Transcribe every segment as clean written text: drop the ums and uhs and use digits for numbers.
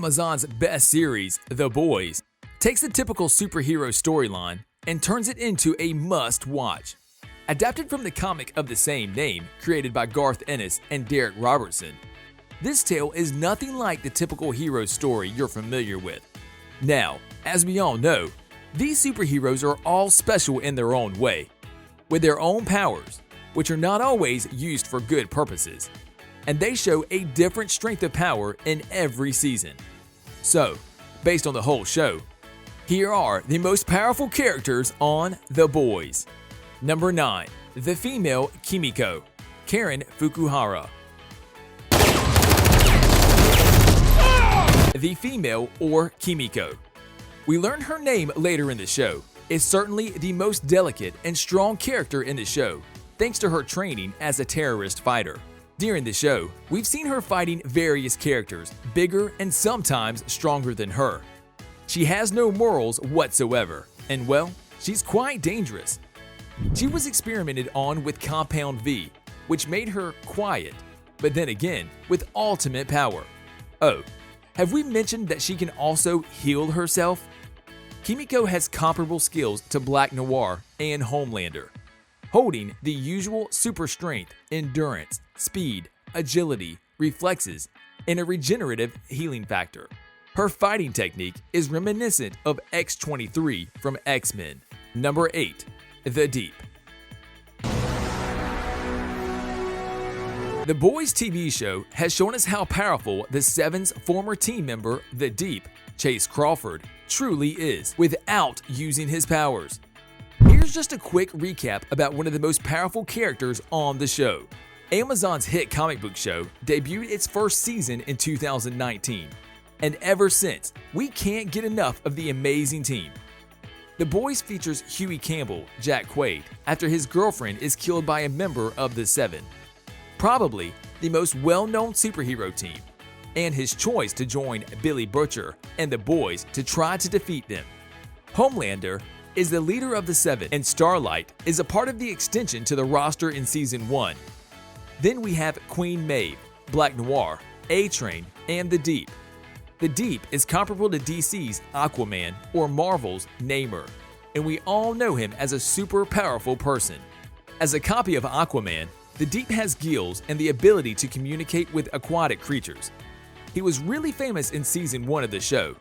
Amazon's best series, The Boys, takes the typical superhero storyline and turns it into a must-watch. Adapted from the comic of the same name, created by Garth Ennis and Darick Robertson, this tale is nothing like the typical hero story you're familiar with. Now, as we all know, these superheroes are all special in their own way, with their own powers, which are not always used for good purposes, and they show a different strength of power in every season. So, based on the whole show, here are the most powerful characters on The Boys. Number 9. The female Kimiko, Karen Fukuhara. The female, or Kimiko. We learn her name later in the show, is certainly the most delicate and strong character in the show, thanks to her training as a terrorist fighter. During the show, we've seen her fighting various characters, bigger and sometimes stronger than her. She has no morals whatsoever, and well, she's quite dangerous. She was experimented on with Compound V, which made her quiet, but then again, with ultimate power. Oh, have we mentioned that she can also heal herself? Kimiko has comparable skills to Black Noir and Homelander, holding the usual super strength, endurance, speed, agility, reflexes, and a regenerative healing factor. Her fighting technique is reminiscent of X-23 from X-Men. Number 8. The Deep. The Boys TV show has shown us how powerful the Seven's former team member, The Deep, Chase Crawford, truly is without using his powers. Here's just a quick recap about one of the most powerful characters on the show. Amazon's hit comic book show debuted its first season in 2019, and ever since, we can't get enough of the amazing team. The Boys features Hughie Campbell, Jack Quaid, after his girlfriend is killed by a member of the Seven, probably the most well-known superhero team, and his choice to join Billy Butcher and the Boys to try to defeat them. Homelander is the leader of the Seven, and Starlight is a part of the extension to the roster in Season 1. Then we have Queen Maeve, Black Noir, A-Train, and The Deep. The Deep is comparable to DC's Aquaman or Marvel's Namor, and we all know him as a super powerful person. As a copy of Aquaman, The Deep has gills and the ability to communicate with aquatic creatures. He was really famous in Season 1 of the show.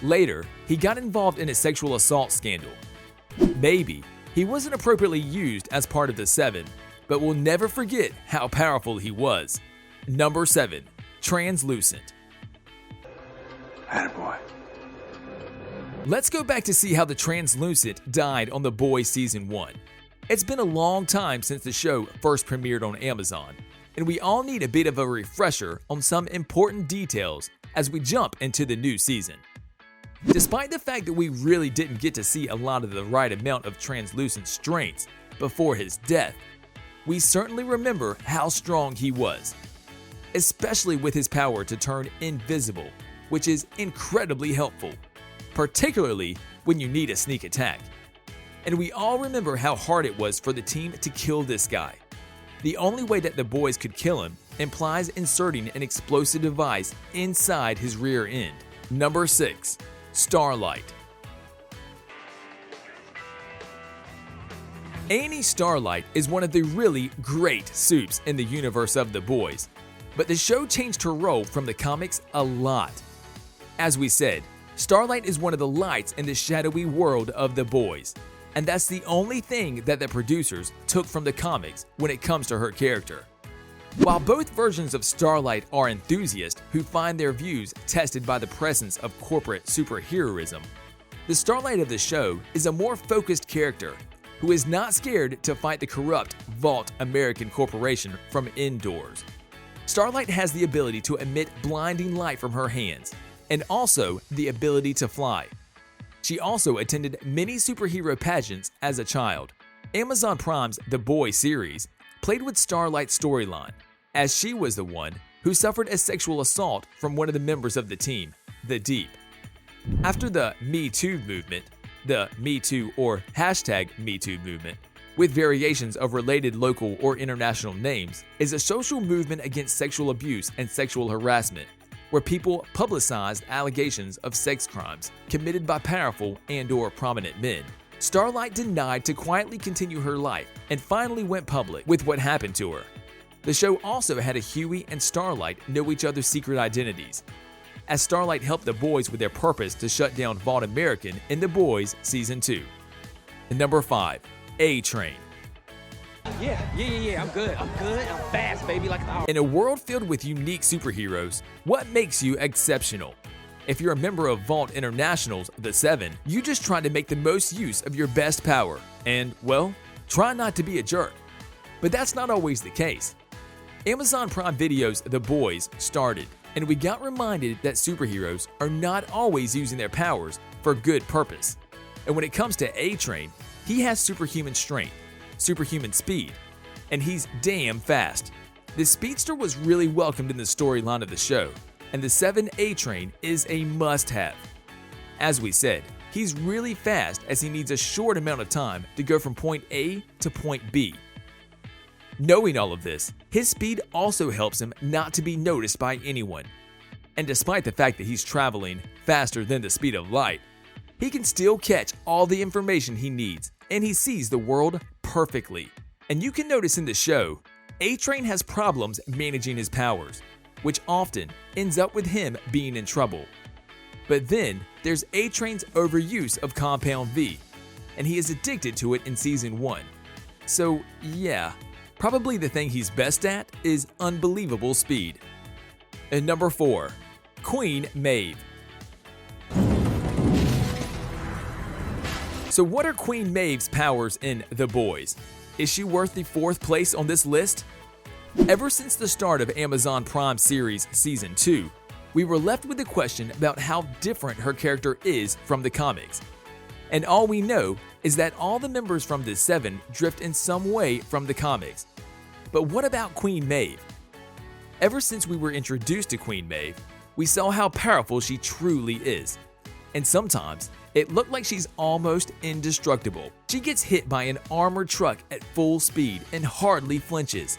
Later, he got involved in a sexual assault scandal. Maybe he wasn't appropriately used as part of the Seven, but we'll never forget how powerful he was. Number 7. Translucent. Attaboy. Let's go back to see how the Translucent died on The Boys Season 1. It's been a long time since the show first premiered on Amazon, and we all need a bit of a refresher on some important details as we jump into the new season. Despite the fact that we really didn't get to see a lot of the right amount of Translucent strengths before his death, we certainly remember how strong he was, especially with his power to turn invisible, which is incredibly helpful, particularly when you need a sneak attack. And we all remember how hard it was for the team to kill this guy. The only way that the Boys could kill him implies inserting an explosive device inside his rear end. Number 6. Starlight. Annie Starlight is one of the really great supes in the universe of The Boys, but the show changed her role from the comics a lot. As we said, Starlight is one of the lights in the shadowy world of The Boys, and that's the only thing that the producers took from the comics when it comes to her character. While both versions of Starlight are enthusiasts who find their views tested by the presence of corporate superheroism, the Starlight of the show is a more focused character who is not scared to fight the corrupt Vought American corporation from indoors. Starlight has the ability to emit blinding light from her hands, and also the ability to fly. She also attended many superhero pageants as a child. Amazon Prime's The Boys series played with Starlight's storyline, as she was the one who suffered a sexual assault from one of the members of the team, The Deep. After the Me Too movement, the Me Too or #MeToo movement, with variations of related local or international names, is a social movement against sexual abuse and sexual harassment. where people publicized allegations of sex crimes committed by powerful and/or prominent men. Starlight denied to quietly continue her life and finally went public with what happened to her. The show also had a Hughie and Starlight know each other's secret identities, as Starlight helped the boys with their purpose to shut down Vought American in The Boys Season 2. And number 5, A-Train. I'm good. I'm fast, baby, like the... In a world filled with unique superheroes, what makes you exceptional? If you're a member of Vought International's The Seven, you just try to make the most use of your best power and, well, try not to be a jerk. But that's not always the case. Amazon Prime Video's The Boys started, and we got reminded that superheroes are not always using their powers for good purpose. And when it comes to A-Train, he has superhuman strength, superhuman speed, and he's damn fast. The speedster was really welcomed in the storyline of the show, and the 7 A-Train is a must-have. As we said, he's really fast as he needs a short amount of time to go from point A to point B. Knowing all of this, his speed also helps him not to be noticed by anyone. And despite the fact that he's traveling faster than the speed of light, he can still catch all the information he needs, and he sees the world perfectly. And you can notice in the show, A-Train has problems managing his powers, which often ends up with him being in trouble. But then there's A-Train's overuse of Compound V, and he is addicted to it in Season 1. So yeah, probably the thing he's best at is unbelievable speed. And number 4, Queen Maeve. So what are Queen Maeve's powers in The Boys? Is she worth the 4th place on this list? Ever since the start of Amazon Prime series Season 2, we were left with the question about how different her character is from the comics. And all we know is that all the members from the 7 drift in some way from the comics. But what about Queen Maeve? Ever since we were introduced to Queen Maeve, we saw how powerful she truly is. And sometimes, it looked like she's almost indestructible. She gets hit by an armored truck at full speed and hardly flinches.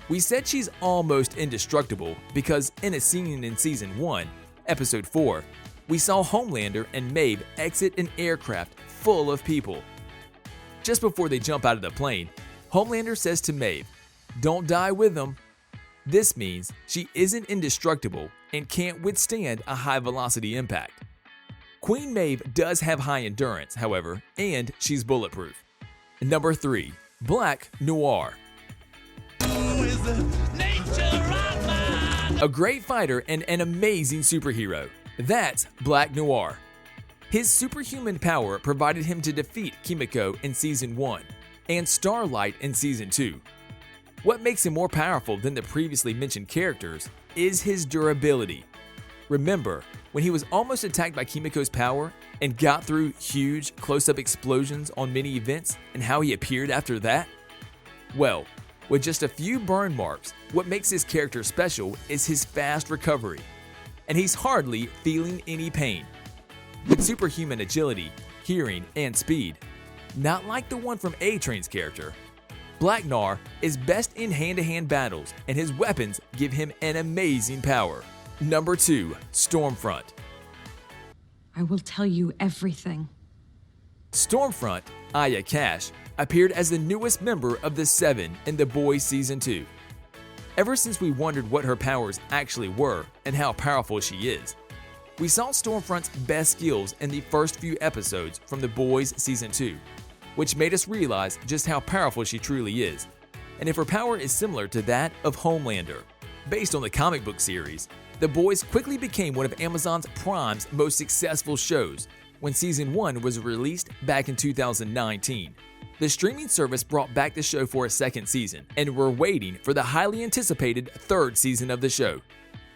We said she's almost indestructible because in a scene in Season 1, Episode 4, we saw Homelander and Maeve exit an aircraft full of people. Just before they jump out of the plane, Homelander says to Maeve, "Don't die with them." This means she isn't indestructible and can't withstand a high-velocity impact. Queen Maeve does have high endurance, however, and she's bulletproof. Number 3, Black Noir. A great fighter and an amazing superhero. That's Black Noir. His superhuman power provided him to defeat Kimiko in Season 1 and Starlight in Season 2. What makes him more powerful than the previously mentioned characters is his durability. Remember, when he was almost attacked by Kimiko's power and got through huge close-up explosions on many events and how he appeared after that? Well, with just a few burn marks, what makes his character special is his fast recovery, and he's hardly feeling any pain. With superhuman agility, hearing, and speed, not like the one from A-Train's character, Black Noir is best in hand-to-hand battles, and his weapons give him an amazing power. Number 2, Stormfront. I will tell you everything. Stormfront, Aya Cash, appeared as the newest member of the 7 in The Boys Season 2. Ever since we wondered what her powers actually were and how powerful she is, we saw Stormfront's best skills in the first few episodes from The Boys Season 2, which made us realize just how powerful she truly is, and if her power is similar to that of Homelander. Based on the comic book series, The Boys quickly became one of Amazon Prime's most successful shows when Season 1 was released back in 2019. The streaming service brought back the show for a second season, and we're waiting for the highly anticipated 3rd season of the show.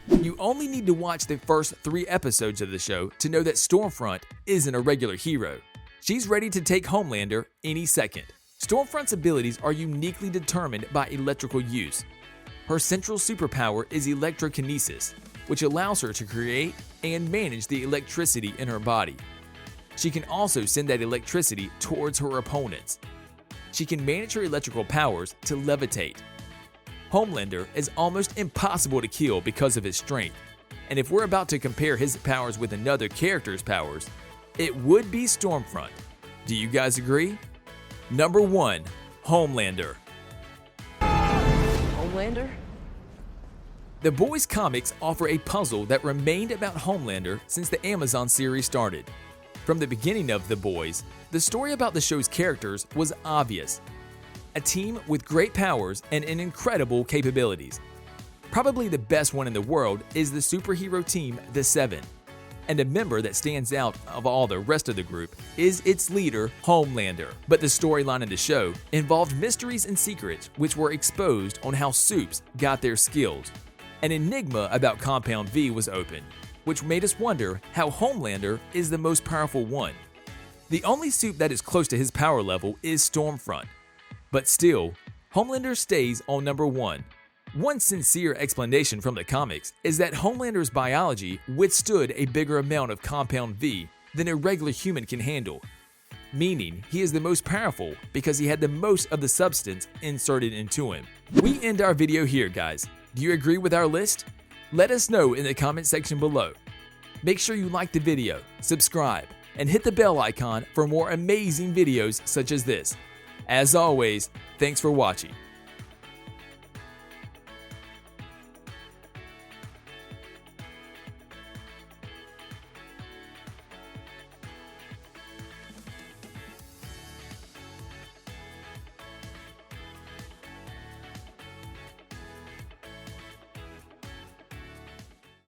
You only need to watch the first 3 episodes of the show to know that Stormfront isn't a regular hero. She's ready to take Homelander any second. Stormfront's abilities are uniquely determined by electrical use. Her central superpower is electrokinesis, which allows her to create and manage the electricity in her body. She can also send that electricity towards her opponents. She can manage her electrical powers to levitate. Homelander is almost impossible to kill because of his strength, And if we're about to compare his powers with another character's powers, it would be Stormfront. Do you guys agree? Number 1. Homelander. Homelander? The Boys comics offer a puzzle that remained about Homelander since the Amazon series started. From the beginning of The Boys, the story about the show's characters was obvious. A team with great powers and incredible capabilities. Probably the best one in the world is the superhero team, the Seven. And a member that stands out of all the rest of the group is its leader, Homelander. But the storyline in the show involved mysteries and secrets which were exposed on how Supes got their skills. An enigma about Compound V was opened, which made us wonder how Homelander is the most powerful one. The only Supe that is close to his power level is Stormfront. But still, Homelander stays on number 1. One sincere explanation from the comics is that Homelander's biology withstood a bigger amount of Compound V than a regular human can handle, meaning he is the most powerful because he had the most of the substance inserted into him. We end our video here, guys. Do you agree with our list? Let us know in the comment section below. Make sure you like the video, subscribe, and hit the bell icon for more amazing videos such as this. As always, thanks for watching.